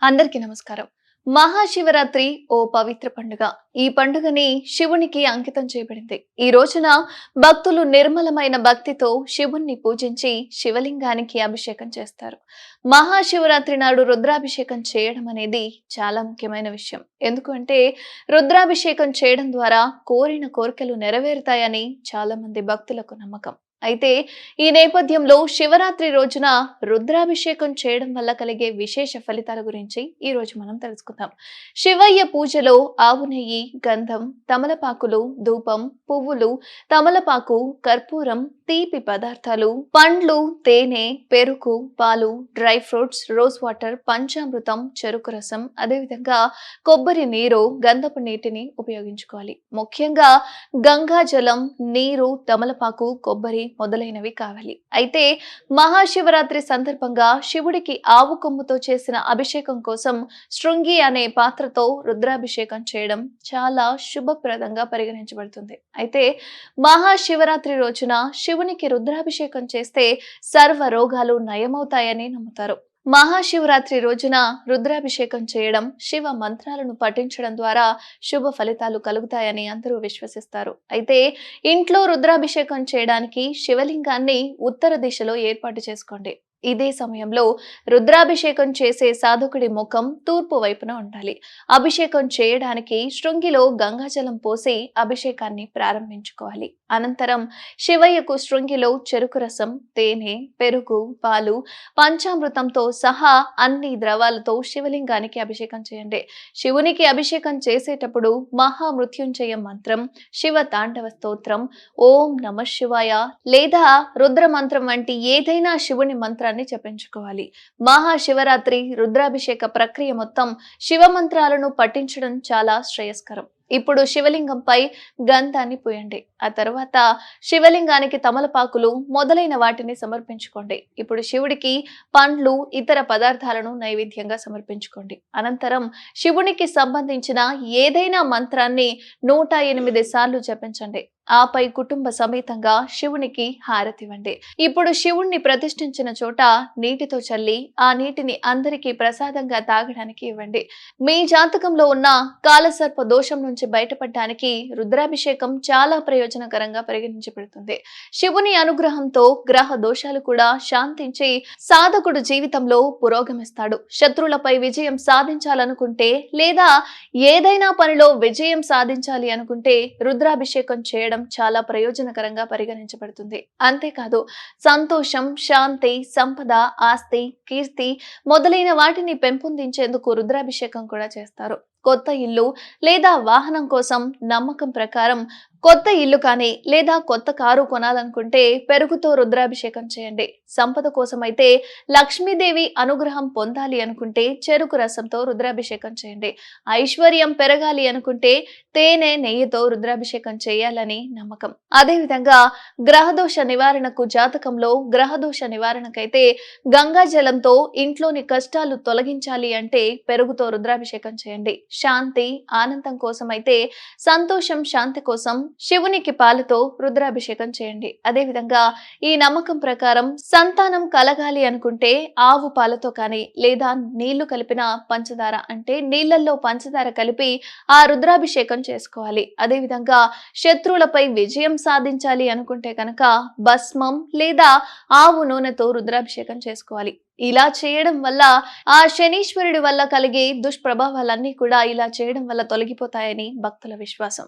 అందరికీ నమస్కారం. మహాశివరాత్రి ఓ పవిత్ర పండుగ. ఈ పండుగని శివునికి అంకితం చేయబడింది. ఈ రోజున భక్తులు నిర్మలమైన భక్తితో శివుణ్ణి పూజించి శివలింగానికి అభిషేకం చేస్తారు. మహాశివరాత్రి నాడు రుద్రాభిషేకం చేయడం అనేది చాలా ముఖ్యమైన విషయం. ఎందుకంటే రుద్రాభిషేకం చేయడం ద్వారా కోరిన కోరికలు నెరవేరుతాయని చాలా మంది భక్తులకు నమ్మకం. అయితే ఈ నేపథ్యంలో శివరాత్రి రోజున రుద్రాభిషేకం చేయడం వల్ల కలిగే విశేష ఫలితాల గురించి ఈ రోజు మనం తెలుసుకుందాం. శివయ్య పూజలో ఆవు నెయ్యి, గంధం, తమలపాకులు, ధూపం, పువ్వులు, తమలపాకు, కర్పూరం, తీపి పదార్థాలు, పండ్లు, తేనె, పెరుగు, పాలు, dry fruits, rose water, panchamrutham, చెరుకు రసం, అదేవిధంగా కొబ్బరి నీరు, గంధపు నీటిని ఉపయోగించుకోవాలి. ముఖ్యంగా గంగా జలం, నీరు, తమలపాకు, కొబ్బరి మొదలైనవి కావాలి. అయితే మహాశివరాత్రి సందర్భంగా శివుడికి ఆవు కొమ్ముతో చేసిన అభిషేకం కోసం శృంగి అనే పాత్రతో రుద్రాభిషేకం చేయడం చాలా శుభప్రదంగా పరిగణించబడుతుంది. అయితే మహాశివరాత్రి రోజున శివునికి రుద్రాభిషేకం చేస్తే సర్వ రోగాలు నయమవుతాయని నమ్ముతారు. మహాశివరాత్రి రోజున రుద్రాభిషేకం చేయడం, శివ మంత్రాలను పఠించడం ద్వారా శుభ ఫలితాలు కలుగుతాయని అందరూ విశ్వసిస్తారు. అయితే ఇంట్లో రుద్రాభిషేకం చేయడానికి శివలింగాన్ని ఉత్తర దిశలో ఏర్పాటు చేసుకోండి. ఇదే సమయంలో రుద్రాభిషేకం చేసే సాధకుడి ముఖం తూర్పు వైపున ఉండాలి. అభిషేకం చేయడానికి శృంగిలో గంగాజలం పోసి అభిషేకాన్ని ప్రారంభించుకోవాలి. అనంతరం శివయ్యకు శృంగిలో చెరుకు రసం, తేనె, పెరుగు, పాలు, పంచామృతంతో సహా అన్ని ద్రవాలతో శివలింగానికి అభిషేకం చేయండి. శివునికి అభిషేకం చేసేటప్పుడు మహామృత్యుంజయ మంత్రం, శివ తాండవ స్తోత్రం, ఓం నమః శివాయ లేదా రుద్ర మంత్రం వంటి ఏదైనా శివుని మంత్రాన్ని జపించుకోవాలి. మహాశివరాత్రి రుద్రాభిషేక ప్రక్రియ మొత్తం శివ మంత్రాలను పఠించడం చాలా శ్రేయస్కరం. ఇప్పుడు శివలింగంపై గంధాన్ని పూయండి. ఆ తర్వాత శివలింగానికి తమలపాకులు మొదలైన వాటిని సమర్పించుకోండి. ఇప్పుడు శివుడికి పండ్లు, ఇతర పదార్థాలను నైవేద్యంగా సమర్పించుకోండి. అనంతరం శివునికి సంబంధించిన ఏదైనా మంత్రాన్ని 108 సార్లు జపించండి. ఆపై కుటుంబ సమేతంగా శివునికి హారతివ్వండి. ఇప్పుడు శివుణ్ణి ప్రతిష్ఠించిన చోట నీటితో చల్లి ఆ నీటిని అందరికీ ప్రసాదంగా తాగడానికి ఇవ్వండి. మీ జాతకంలో ఉన్న కాలసర్ప దోషం నుంచి బయటపడడానికి రుద్రాభిషేకం చాలా ప్రయోజనకరంగా పరిగణించబడుతుంది. శివుని అనుగ్రహంతో గ్రహ దోషాలు కూడా శాంతించి సాధకుడు జీవితంలో పురోగమిస్తాడు. శత్రువులపై విజయం సాధించాలనుకుంటే లేదా ఏదైనా పనిలో విజయం సాధించాలి అనుకుంటే రుద్రాభిషేకం చేయడం చాలా ప్రయోజనకరంగా పరిగణించబడుతుంది. అంతేకాదు సంతోషం, శాంతి, సంపద, ఆస్తి, కీర్తి మొదలైన వాటిని పెంపొందించేందుకు రుద్రాభిషేకం కూడా చేస్తారు. కొత్త ఇల్లు లేదా వాహనం కోసం నమ్మకం ప్రకారం కొత్త ఇల్లు కానీ లేదా కొత్త కారు కొనాలనుకుంటే పెరుగుతో రుద్రాభిషేకం చేయండి. సంపద కోసం అయితే లక్ష్మీదేవి అనుగ్రహం పొందాలి అనుకుంటే చెరుకు రసంతో రుద్రాభిషేకం చేయండి. ఐశ్వర్యం పెరగాలి అనుకుంటే తేనె, నెయ్యితో రుద్రాభిషేకం చేయాలని నమ్మకం. అదేవిధంగా గ్రహదోష నివారణకు జాతకంలో గ్రహదోష నివారణకైతే గంగా జలంతో ఇంట్లోని కష్టాలు తొలగించాలి అంటే పెరుగుతో రుద్రాభిషేకం చేయండి. శాంతి, ఆనందం కోసం అయితే సంతోషం, శాంతి కోసం శివునికి పాలతో రుద్రాభిషేకం చేయండి. అదేవిధంగా ఈ నమ్మకం ప్రకారం సంతానం కలగాలి అనుకుంటే ఆవు పాలతో కానీ లేదా నీళ్లు కలిపిన పంచదార అంటే నీళ్లలో పంచదార కలిపి ఆ రుద్రాభిషేకం చేసుకోవాలి. అదేవిధంగా శత్రువులపై విజయం సాధించాలి అనుకుంటే కనుక భస్మం లేదా ఆవు నూనెతో రుద్రాభిషేకం చేసుకోవాలి. ఇలా చేయడం వల్ల ఆ శనీశ్వరుడి వల్ల కలిగే దుష్ప్రభావాలన్నీ కూడా ఇలా చేయడం వల్ల తొలగిపోతాయని భక్తుల విశ్వాసం.